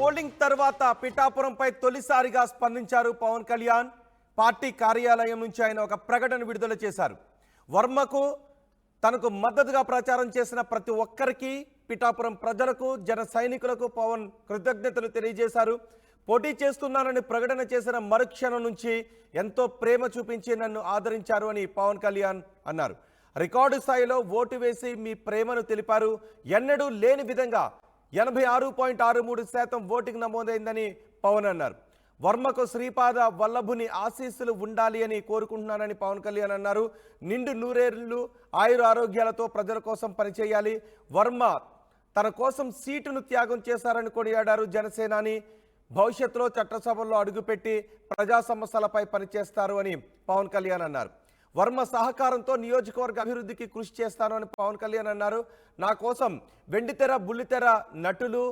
Polling తర్వాత పిఠాపురంపై తొలిసారిగా స్పందించారు పవన్ కళ్యాణ్. పార్టీ కార్యాలయం నుంచి ఆయన ఒక ప్రకటన విడుదల చేశారు. వర్మకు తనకు మద్దతుగా ప్రచారం చేసిన ప్రతి ఒక్కరికి, పిఠాపురం ప్రజలకు, జన సైనికులకు పవన్ కృతజ్ఞతలు తెలియజేశారు. పోటీ చేస్తున్నానని ప్రకటన చేసిన మరుక్షణం నుంచి ఎంతో ప్రేమ చూపించి నన్ను ఆదరించారు అని పవన్ కళ్యాణ్ అన్నారు. రికార్డు స్థాయిలో ఓటు వేసి మీ ప్రేమను తెలిపారు. ఎన్నడూ లేని విధంగా 86.63% ఓటింగ్ నమోదైందని పవన్ అన్నారు. వర్మకు శ్రీపాద వల్లభుని ఆశీస్సులు ఉండాలి అని కోరుకుంటున్నానని పవన్ కళ్యాణ్ అన్నారు. నిండు నూరేళ్లు ఆయుర ఆరోగ్యాలతో ప్రజల కోసం పనిచేయాలి. వర్మ తన కోసం సీటును త్యాగం చేశారని కొనియాడారు. జనసేనాని భవిష్యత్తులో చట్టసభల్లో అడుగుపెట్టి ప్రజా సమస్యలపై పనిచేస్తారు అని పవన్ కళ్యాణ్ అన్నారు. వర్మ సహకారంతో నియోజకవర్గ అభివృద్ధికి కృషి చేస్తాను అని పవన్ కళ్యాణ్ అన్నారు. నా కోసం వెండితెర, బుల్లితెర నటులు,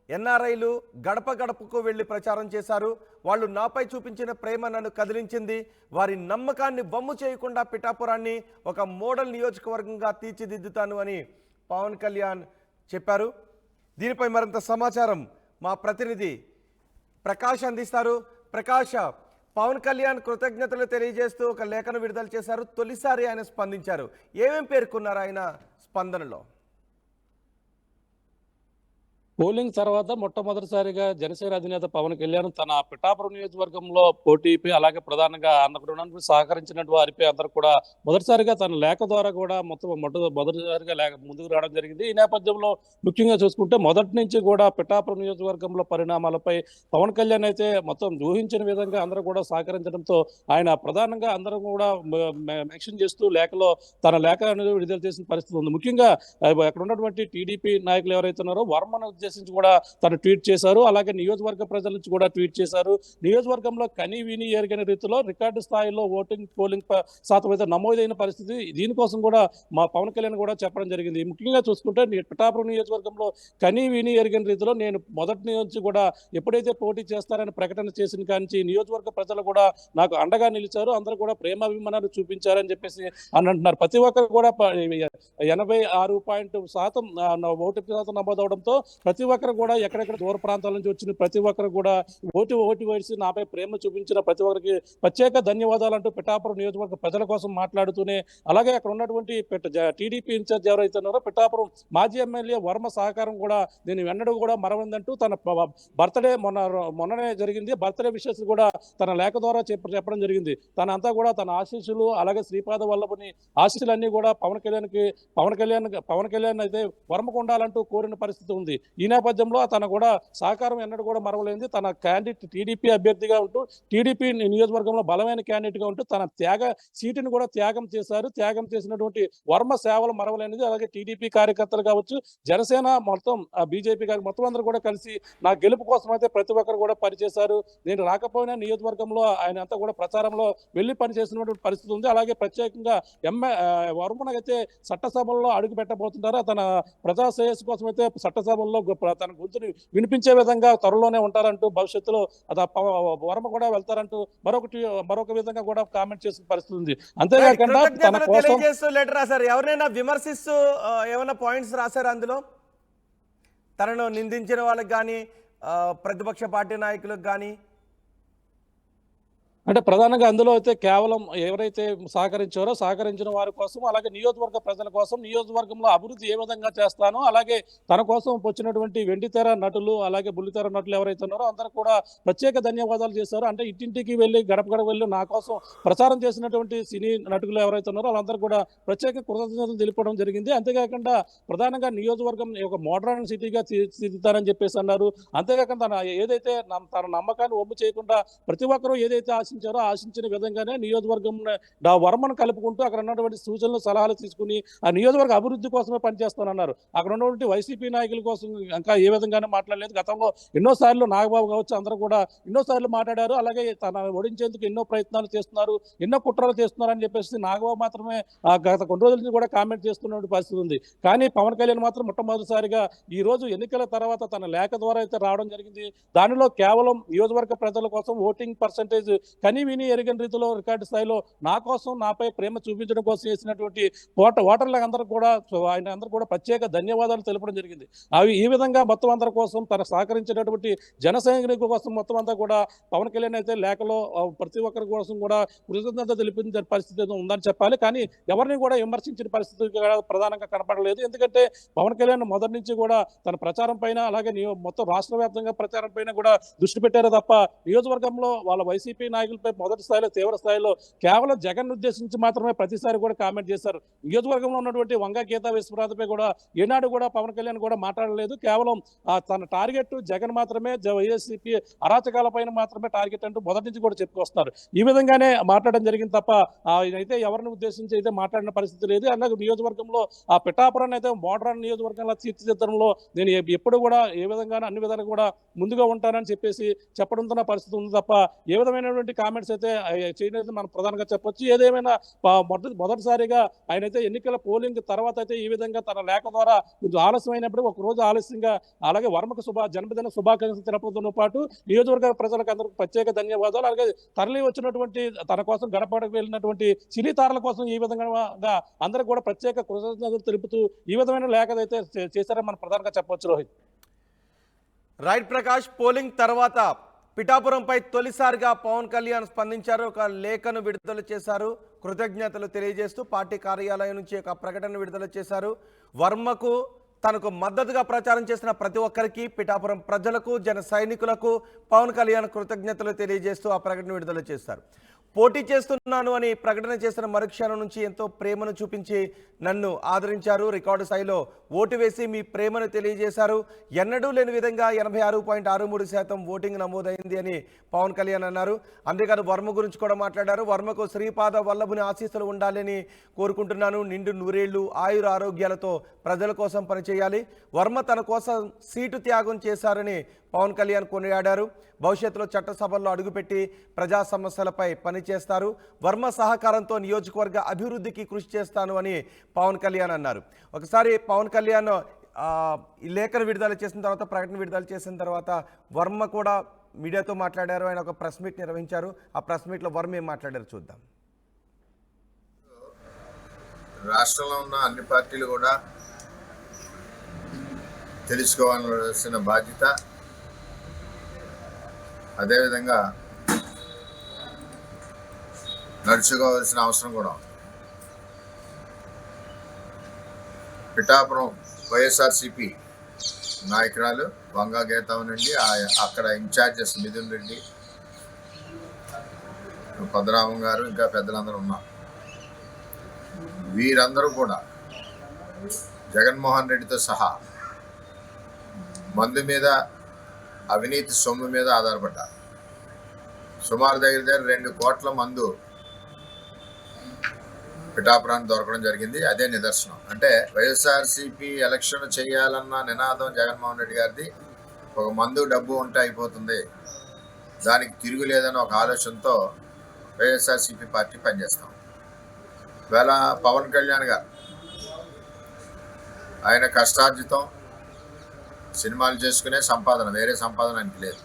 ఎన్ఆర్ఐలు గడప గడపకు వెళ్లి ప్రచారం చేశారు. వాళ్ళు నాపై చూపించిన ప్రేమ నన్ను కదిలించింది. వారి నమ్మకాన్ని వమ్ము చేయకుండా పిఠాపురాన్ని ఒక మోడల్ నియోజకవర్గంగా తీర్చిదిద్దుతాను అని పవన్ కళ్యాణ్ చెప్పారు. దీనిపై మరింత సమాచారం మా ప్రతినిధి ప్రకాష్ అందిస్తారు. ప్రకాష్, పవన్ కళ్యాణ్ కృతజ్ఞతలు తెలియజేస్తూ ఒక లేఖను విడుదల చేశారు. తొలిసారి ఆయన స్పందించారు. ఏమేం పేర్కొన్నారు ఆయన స్పందనలో? పోలింగ్ తర్వాత మొట్టమొదటిసారిగా జనసేన అధినేత పవన్ కళ్యాణ్ తన పిఠాపురం నియోజకవర్గంలో పోటీపై, అలాగే ప్రధానంగా అన్నకు సహకరించినట్టు వారిపై అందరూ కూడా మొదటిసారిగా తన లేఖ ద్వారా కూడా మొదటిసారిగా ముందుకు రావడం జరిగింది. ఈ నేపథ్యంలో ముఖ్యంగా చూసుకుంటే మొదటి నుంచి కూడా పిఠాపురం నియోజకవర్గంలో పరిణామాలపై పవన్ కళ్యాణ్ అయితే మొత్తం ఊహించిన విధంగా అందరూ కూడా సహకరించడంతో ఆయన ప్రధానంగా అందరూ కూడా మెన్షన్ చేస్తూ లేఖలో తన లేఖ అనేది విడుదల చేసిన పరిస్థితి ఉంది. ముఖ్యంగా అక్కడ ఉన్నటువంటి టీడీపీ నాయకులు ఎవరైతే ఉన్నారో వర్మను ఉద్దేశించి కూడా తను ట్వీట్ చేశారు. అలాగే నియోజకవర్గ ప్రజల నుంచి కూడా ట్వీట్ చేశారు. నియోజకవర్గంలో కని విని ఎరుగని రీతిలో రికార్డు స్థాయిలో పోలింగ్ శాతం అయితే నమోదైన పరిస్థితి. దీనికోసం కూడా మా పవన్ కళ్యాణ్ కూడా చెప్పడం జరిగింది. ముఖ్యంగా చూసుకుంటే పిఠాపురం నియోజకవర్గంలో కని విని ఎరుగని రీతిలో నేను మొదటి నుంచి కూడా ఎప్పుడైతే పోటీ చేస్తారని ప్రకటన చేసిన కానీ నియోజకవర్గ ప్రజలు కూడా నాకు అండగా నిలిచారు. అందరూ కూడా ప్రేమాభిమానాలు చూపించారని చెప్పేసి అని అంటున్నారు. ప్రతి ఒక్కరు కూడా 86% ఓటు శాతం నమోదవడంతో ప్రతి ఒక్కరు కూడా ఎక్కడెక్కడ దూర ప్రాంతాల నుంచి వచ్చిన ప్రతి ఒక్కరు కూడా ఓటు వేసి నాపై ప్రేమ చూపించిన ప్రతి ఒక్కరికి ప్రత్యేక ధన్యవాదాలు అంటూ పిఠాపురం నియోజకవర్గ ప్రజల కోసం మాట్లాడుతూనే, అలాగే అక్కడ ఉన్నటువంటి టీడీపీ ఇన్ఛార్జ్ ఎవరైతే ఉన్నారో పిఠాపురం మాజీ ఎమ్మెల్యే వర్మ సహకారం కూడా నేను వెన్నడూ కూడా మరవందంటూ తన బర్త్డే మొన్ననే జరిగింది. బర్త్డే విషెస్ కూడా తన లేఖ ద్వారా చెప్పడం జరిగింది. తనంతా కూడా తన ఆశీస్సులు, అలాగే శ్రీపాద వల్లభుని ఆశీస్సులన్నీ కూడా పవన్ కళ్యాణ్ అయితే వర్మకు ఉండాలంటూ కోరిన పరిస్థితి ఉంది. ఈ నేపథ్యంలో తన కూడా సహకారం ఎన్నడూ కూడా మరవలేంది. తన క్యాండిడేట్ టీడీపీ అభ్యర్థిగా ఉంటూ, టీడీపీ నియోజకవర్గంలో బలమైన క్యాండిడేట్ గా ఉంటూ తన సీటును కూడా త్యాగం చేశారు. త్యాగం చేసినటువంటి వర్మ సేవలు మరవలేనిది. అలాగే టీడీపీ కార్యకర్తలు కావచ్చు, జనసేన మొత్తం బీజేపీ మొత్తం అందరూ కూడా కలిసి నా గెలుపు కోసం అయితే ప్రతి ఒక్కరు కూడా పనిచేశారు. నేను రాకపోయినా నియోజకవర్గంలో ఆయన అంతా కూడా ప్రచారంలో వెళ్లి పనిచేసినటువంటి పరిస్థితి ఉంది. అలాగే ప్రత్యేకంగా వర్మనైతే చట్టసభల్లో అడుగు పెట్టబోతుంటారు. తన ప్రజా శ్రేయస్సు కోసం అయితే చట్టసభల్లో తన గొంతుని వినిపించే విధంగా త్వరలోనే ఉంటారంటూ, భవిష్యత్తులో వర్మ కూడా వెళ్తారంటూ మరొక విధంగా కూడా కామెంట్ చేసిన పరిస్థితి ఉంది. అంతేకాకుండా తన కోసం లెటర్ రాశారు. ఎవరైనా విమర్శిస్తూ ఏమైనా పాయింట్స్ రాశారు అందులో? తనను నిందించిన వాళ్ళకి కానీ, ప్రతిపక్ష పార్టీ నాయకులకు కానీ? అంటే ప్రధానంగా అందులో అయితే కేవలం ఎవరైతే సహకరించిన వారి కోసం, అలాగే నియోజకవర్గ ప్రజల కోసం, నియోజకవర్గంలో అభివృద్ధి ఏ విధంగా చేస్తానో, అలాగే తన కోసం వచ్చినటువంటి వెండితెర నటులు, అలాగే బుల్లితెర నటులు ఎవరైతే ఉన్నారో అందరూ కూడా ప్రత్యేక ధన్యవాదాలు చేశారు. అంటే ఇంటింటికి వెళ్ళి గడప గడప వెళ్ళి నా కోసం ప్రచారం చేసినటువంటి సినీ నటులు ఎవరైతే ఉన్నారో వాళ్ళందరూ కూడా ప్రత్యేక కృతజ్ఞతలు తెలుపడం జరిగింది. అంతేకాకుండా ప్రధానంగా నియోజకవర్గం ఒక మోడర్న్ సిటీగా తీర్చిదిద్దుతారని చెప్పేసి అన్నారు. అంతేకాకుండా ఏదైతే తన నమ్మకాన్ని ఒమ్ము చేయకుండా ప్రతి ఒక్కరూ ఏదైతే ఆశించిన విధంగానే నియోజకవర్గం వర్మను కలుపుకుంటూ అక్కడ ఉన్నటువంటి సూచనలు, సలహాలు తీసుకుని ఆ నియోజకవర్గ అభివృద్ధి కోసమే పనిచేస్తానన్నారు. అక్కడ ఉన్నటువంటి వైసీపీ నాయకుల కోసం ఇంకా ఏ విధంగానే మాట్లాడలేదు. గతంలో ఎన్నోసార్లు నాగబాబు కావచ్చు అందరూ కూడా ఎన్నోసార్లు మాట్లాడారు. అలాగే తన ఓడించేందుకు ఎన్నో ప్రయత్నాలు చేస్తున్నారు, ఎన్నో కుట్రలు చేస్తున్నారు అని చెప్పేసి నాగబాబు మాత్రమే గత కొన్ని రోజుల నుంచి కూడా కామెంట్ చేస్తున్న పరిస్థితి ఉంది. కానీ పవన్ కళ్యాణ్ మాత్రం మొట్టమొదటిసారిగా ఈ రోజు ఎన్నికల తర్వాత తన లేఖ ద్వారా అయితే రావడం జరిగింది. దానిలో కేవలం నియోజకవర్గ ప్రజల కోసం ఓటింగ్ పర్సంటేజ్ కని విని ఎరగని రీతిలో రికార్డు స్థాయిలో నా కోసం నాపై ప్రేమ చూపించడం కోసం చేసినటువంటి ఓటర్లందరూ కూడా ఆయన అందరూ కూడా ప్రత్యేక ధన్యవాదాలు తెలపడం జరిగింది. అవి ఈ విధంగా మొత్తం అందరి కోసం తన సహకరించినటువంటి జన సైనికుల కోసం మొత్తం అంతా కూడా పవన్ కళ్యాణ్ అయితే లేఖలో ప్రతి ఒక్కరి కోసం కూడా కృతజ్ఞత తెలిపిన పరిస్థితి ఉందని చెప్పాలి. కానీ ఎవరిని కూడా విమర్శించిన పరిస్థితి ప్రధానంగా కనపడలేదు. ఎందుకంటే పవన్ కళ్యాణ్ మొదటి నుంచి కూడా తన ప్రచారం పైన అలాగే మొత్తం రాష్ట్ర వ్యాప్తంగా ప్రచారం పైన కూడా దృష్టి పెట్టారు తప్ప నియోజకవర్గంలో వాళ్ళ వైసీపీ నాయకులపై మొదటి స్థాయిలో తీవ్ర స్థాయిలో కేవలం జగన్ ఉద్దేశించి మాత్రమే ప్రతిసారి కూడా కామెంట్ చేశారు. నియోజకవర్గంలో ఉన్నటువంటి వంగ గీతా విశ్వనాథ్పై కూడా ఏనాడు కూడా పవన్ కళ్యాణ్ కూడా మాట్లాడలేదు. కేవలం తన టార్గెట్ జగన్ మాత్రమే, వైఎస్సీపీ అరాచకాల పైన మాత్రమే టార్గెట్ అంటూ మొదటి నుంచి కూడా చెప్పుకొస్తున్నారు. ఈ విధంగానే మాట్లాడడం జరిగింది తప్ప అయితే ఎవరిని ఉద్దేశించి అయితే మాట్లాడిన పరిస్థితి లేదు. అలాగే నియోజకవర్గంలో ఆ పిఠాపురాన్ని అయితే మోడర్న్ నియోజకవర్గంలో తీర్చిదిద్దడంలో నేను ఎప్పుడు కూడా ఏ విధంగా అన్ని విధాలు కూడా ముందుగా ఉంటానని చెప్పేసి చెప్పడంతో పరిస్థితి ఉంది తప్ప ఏ విధమైనటువంటి కామెంట్స్ అయితే చేయలేదు మనం ప్రధానంగా చెప్పొచ్చు. ఏదేమైనా మొదటిసారిగా ఆయన అయితే ఎన్నికల పోలింగ్ తర్వాత అయితే ఈ విధంగా తన లేఖ ద్వారా కొంచెం ఆలస్యమైనప్పుడు ఒక రోజు ఆలస్యంగా అలాగే వర్మకు జన్మదిన శుభాకాంక్షలు తెలపడంతో పాటు నియోజకవర్గ ప్రజలకు అందరికీ ప్రత్యేక ధన్యవాదాలు. అలాగే తరలి వచ్చినటువంటి తన కోసం గడపడకు వెళ్ళినటువంటి సినీతారల కోసం ఈ విధంగా అందరికి కూడా ప్రత్యేక కృతజ్ఞతలు తెలుపుతూ ఈ విధమైన లేఖ అయితే చేశారని మనం ప్రధానంగా చెప్పవచ్చు. రోహిత్ రైట్ ప్రకాష్, పోలింగ్ తర్వాత పిఠాపురంపై తొలిసారిగా పవన్ కళ్యాణ్ స్పందించారు. ఒక లేఖను విడుదల చేశారు. కృతజ్ఞతలు తెలియజేస్తూ పార్టీ కార్యాలయం నుంచి ఒక ప్రకటన విడుదల చేశారు. వర్మకు తనకు మద్దతుగా ప్రచారం చేసిన ప్రతి ఒక్కరికి, పిఠాపురం ప్రజలకు, జన సైనికులకు పవన్ కళ్యాణ్ కృతజ్ఞతలు తెలియజేస్తూ ఆ ప్రకటన విడుదల చేశారు. పోటీ చేస్తున్నాను అని ప్రకటన చేసిన మరుక్షణం నుంచి ఎంతో ప్రేమను చూపించి నన్ను ఆదరించారు. రికార్డు స్థాయిలో ఓటు వేసి మీ ప్రేమను తెలియజేశారు. ఎన్నడూ లేని విధంగా 86.63% ఓటింగ్ నమోదైంది అని పవన్ కళ్యాణ్ అన్నారు. అంతేకాదు వర్మ గురించి కూడా మాట్లాడారు. వర్మకు శ్రీపాద వల్లభుని ఆశీస్సులు ఉండాలని కోరుకుంటున్నాను. నిండు నూరేళ్లు ఆయుర ఆరోగ్యాలతో ప్రజల కోసం పనిచేయాలి. వర్మ తన కోసం సీటు త్యాగం చేశారని పవన్ కళ్యాణ్ కొనియాడారు. భవిష్యత్తులో చట్టసభల్లో అడుగుపెట్టి ప్రజా సమస్యలపై పనిచేస్తారు. వర్మ సహకారంతో నియోజకవర్గ అభివృద్ధికి కృషి చేస్తాను అని పవన్ కళ్యాణ్ అన్నారు. ఒకసారి పవన్ కళ్యాణ్ ఈ లేఖను విడుదల చేసిన తర్వాత, ప్రకటన విడుదల చేసిన తర్వాత వర్మ కూడా మీడియాతో మాట్లాడారు. ఆయన ఒక ప్రెస్ మీట్ నిర్వహించారు. ఆ ప్రెస్ మీట్లో వర్మ ఏం మాట్లాడారు చూద్దాం. రాష్ట్రంలో ఉన్న అన్ని పార్టీలు కూడా తెలుసుకోవాల్సిన బాధ్యత, అదేవిధంగా నడుచుకోవాల్సిన అవసరం కూడా ఉంది. పిఠాపురం వైఎస్ఆర్సీపీ నాయకురాలు వంగా గీత నుండి అక్కడ ఇన్ఛార్జెస్ మిథున్ రెడ్డి, పద్మనాభం గారు, ఇంకా పెద్దలందరూ ఉన్నారు. వీరందరూ కూడా జగన్మోహన్ రెడ్డితో సహా మందు మీద, అవినీతి సొమ్ము మీద ఆధారపడ్డారు. సుమారు దగ్గర 2 కోట్ల మందు పిఠాపురాన్ని దొరకడం జరిగింది. అదే నిదర్శనం. అంటే వైఎస్ఆర్సీపీ ఎలక్షన్ చేయాలన్న నినాదం జగన్మోహన్ రెడ్డి గారిది ఒక మందు డబ్బు ఉంటే అయిపోతుంది, దానికి తిరుగులేదని ఒక ఆలోచనతో వైఎస్ఆర్సీపీ పార్టీ పనిచేస్తాం. వేళ పవన్ కళ్యాణ్ గారు ఆయన కష్టార్జితం, సినిమాలు చేసుకునే సంపాదన, వేరే సంపాదన ఆయనకి లేదు.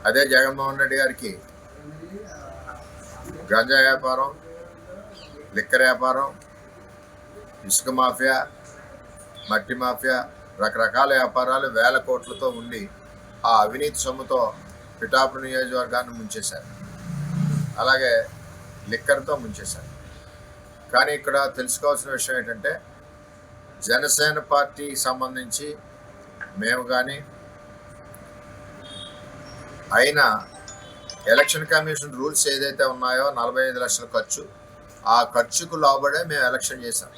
అదే జగన్మోహన్ రెడ్డి గారికి గంజా వ్యాపారం, లిక్కర్ వ్యాపారం, ఇసుక మాఫియా, మట్టి మాఫియా, రకరకాల వ్యాపారాలు వేల కోట్లతో ఉండి ఆ అవినీతి సొమ్ముతో పిఠాపురం నియోజకవర్గాన్ని ముంచేశారు. అలాగే లిక్కర్తో ముంచేశారు. కానీ ఇక్కడ తెలుసుకోవాల్సిన విషయం ఏంటంటే, జనసేన పార్టీకి సంబంధించి మేము కానీ అయినా ఎలక్షన్ కమిషన్ రూల్స్ ఏదైతే ఉన్నాయో 45 లక్షల ఖర్చు, ఆ ఖర్చుకు లోబడే మేము ఎలక్షన్ చేశాం.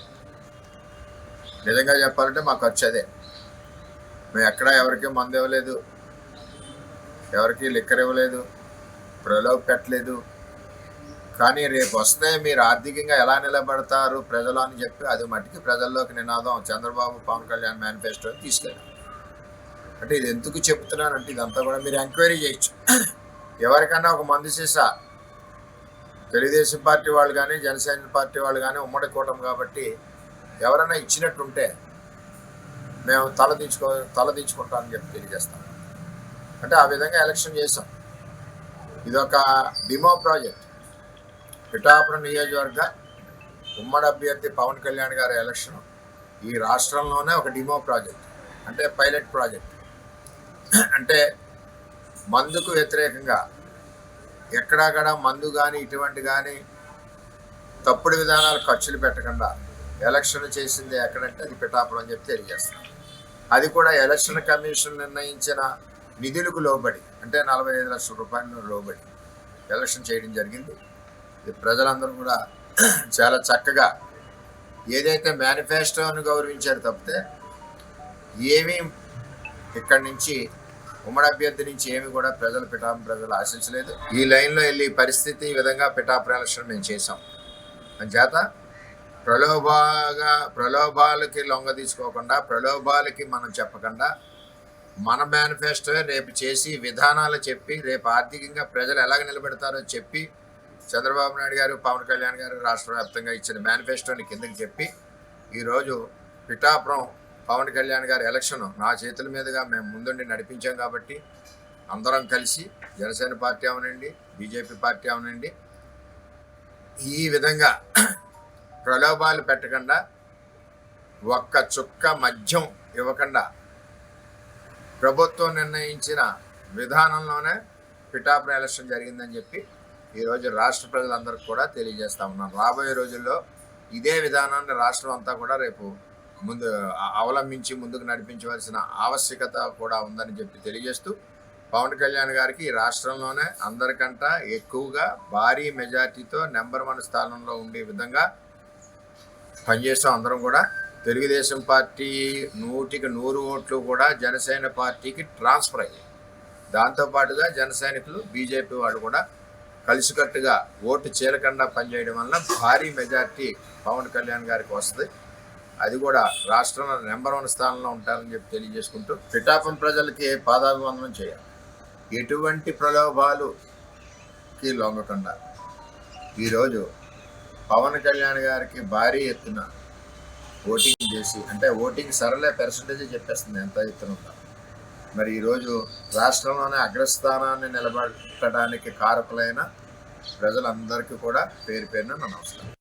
నిజంగా చెప్పాలంటే మా ఖర్చు అదే. మేము ఎక్కడా ఎవరికి మందు ఇవ్వలేదు, ఎవరికి లిక్కర్ ఇవ్వలేదు, ప్రలోభ పెట్టలేదు. కానీ రేపు వస్తే మీరు ఆర్థికంగా ఎలా నిలబడతారు ప్రజలు అని చెప్పి అది మట్టికి ప్రజల్లోకి నినాదం చంద్రబాబు పవన్ కళ్యాణ్ మేనిఫెస్టో తీసుకెళ్ళాం. అంటే ఇది ఎందుకు చెప్తున్నానంటే, ఇదంతా కూడా మీరు ఎంక్వైరీ చేయొచ్చు. ఎవరికన్నా ఒక మందు సీసా తెలుగుదేశం పార్టీ వాళ్ళు కానీ, జనసేన పార్టీ వాళ్ళు కానీ ఉమ్మడి కూటమి కాబట్టి ఎవరైనా ఇచ్చినట్టుంటే మేము తలదించుకుంటామని చెప్పి తెలియజేస్తాం. అంటే ఆ విధంగా ఎలక్షన్ చేసాం. ఇదొక డిమో ప్రాజెక్ట్. పిఠాపురం నియోజకవర్గ ఉమ్మడి అభ్యర్థి పవన్ కళ్యాణ్ గారి ఎలక్షన్ ఈ రాష్ట్రంలోనే ఒక డిమో ప్రాజెక్ట్, అంటే పైలట్ ప్రాజెక్ట్. అంటే మందుకు వ్యతిరేకంగా ఎక్కడా మందు కానీ ఇటువంటి కానీ తప్పుడు విధానాలు ఖర్చులు పెట్టకుండా ఎలక్షన్ చేసింది ఎక్కడంటే అది పిఠాపురం అని చెప్పి తెలియజేస్తున్నాం. అది కూడా ఎలక్షన్ కమిషన్ నిర్ణయించిన నిధులకు లోబడి, అంటే 45 లక్షల రూపాయలు లోబడి ఎలక్షన్ చేయడం జరిగింది. ఇది ప్రజలందరూ కూడా చాలా చక్కగా ఏదైతే మేనిఫెస్టోని గౌరవించారు తప్పితే ఏమీ ఇక్కడి నుంచి ఉమ్మడి అభ్యర్థి నుంచి ఏమి కూడా పిఠాపురం ప్రజలు ఆశించలేదు. ఈ లైన్లో వెళ్ళి పరిస్థితి ఈ విధంగా పిఠాపురం ఎలక్షన్ మేము చేసాం. అంచేత ప్రలోభాలకి లొంగ తీసుకోకుండా, ప్రలోభాలకి మనం చెప్పకుండా, మన మేనిఫెస్టో రేపు చేసి విధానాలు చెప్పి రేపు ఆర్థికంగా ప్రజలు ఎలాగ నిలబెడతారో చెప్పి చంద్రబాబు నాయుడు గారు, పవన్ కళ్యాణ్ గారు రాష్ట్ర వ్యాప్తంగా ఇచ్చిన మేనిఫెస్టోని కిందకి చెప్పి ఈరోజు పిఠాపురం పవన్ కళ్యాణ్ గారి ఎలక్షన్ నా చేతుల మీదుగా మేము ముందుండి నడిపించాం. కాబట్టి అందరం కలిసి జనసేన పార్టీ అవనండి, బీజేపీ పార్టీ అవనండి, ఈ విధంగా ప్రలోభాలు పెట్టకుండా, ఒక్క చుక్క మద్యం ఇవ్వకుండా ప్రభుత్వం నిర్ణయించిన విధానంలోనే పిఠాపురం ఎలక్షన్ జరిగిందని చెప్పి ఈరోజు రాష్ట్ర ప్రజలందరికీ కూడా తెలియజేస్తా ఉన్నాను. రాబోయే రోజుల్లో ఇదే విధానాన్ని రాష్ట్రం అంతా కూడా రేపు ముందు అవలంబించి ముందుకు నడిపించవలసిన ఆవశ్యకత కూడా ఉందని చెప్పి తెలియజేస్తూ, పవన్ కళ్యాణ్ గారికి ఈ రాష్ట్రంలోనే అందరికంటే ఎక్కువగా భారీ మెజార్టీతో నెంబర్ 1 స్థానంలో ఉండే విధంగా పనిచేస్తాం. అందరం కూడా తెలుగుదేశం పార్టీ 100కి 100 ఓట్లు కూడా జనసేన పార్టీకి ట్రాన్స్ఫర్ అయ్యాయి. దాంతోపాటుగా జన సైనికులు, బీజేపీ వాళ్ళు కూడా కలిసికట్టుగా ఓటు చీలకుండా పనిచేయడం వల్ల భారీ మెజార్టీ పవన్ కళ్యాణ్ గారికి వస్తుంది. అది కూడా రాష్ట్రంలో నెంబర్ 1 స్థానంలో ఉంటారని చెప్పి తెలియజేసుకుంటూ, పిఠాపురం ప్రజలకి పాదాభివందనం చేయాలి. ఎటువంటి ప్రలోభాలుకి లొంగకుండా ఈరోజు పవన్ కళ్యాణ్ గారికి భారీ ఎత్తున ఓటింగ్ చేసి, అంటే ఓటింగ్ సరళ పర్సంటేజ్ చెప్పేస్తుంది ఎంత ఎత్తున ఉందా. మరి ఈరోజు రాష్ట్రంలోనే అగ్రస్థానాన్ని నిలబెట్టడానికి కారకులైన ప్రజలందరికీ కూడా పేరు పేరున నమస్కారం.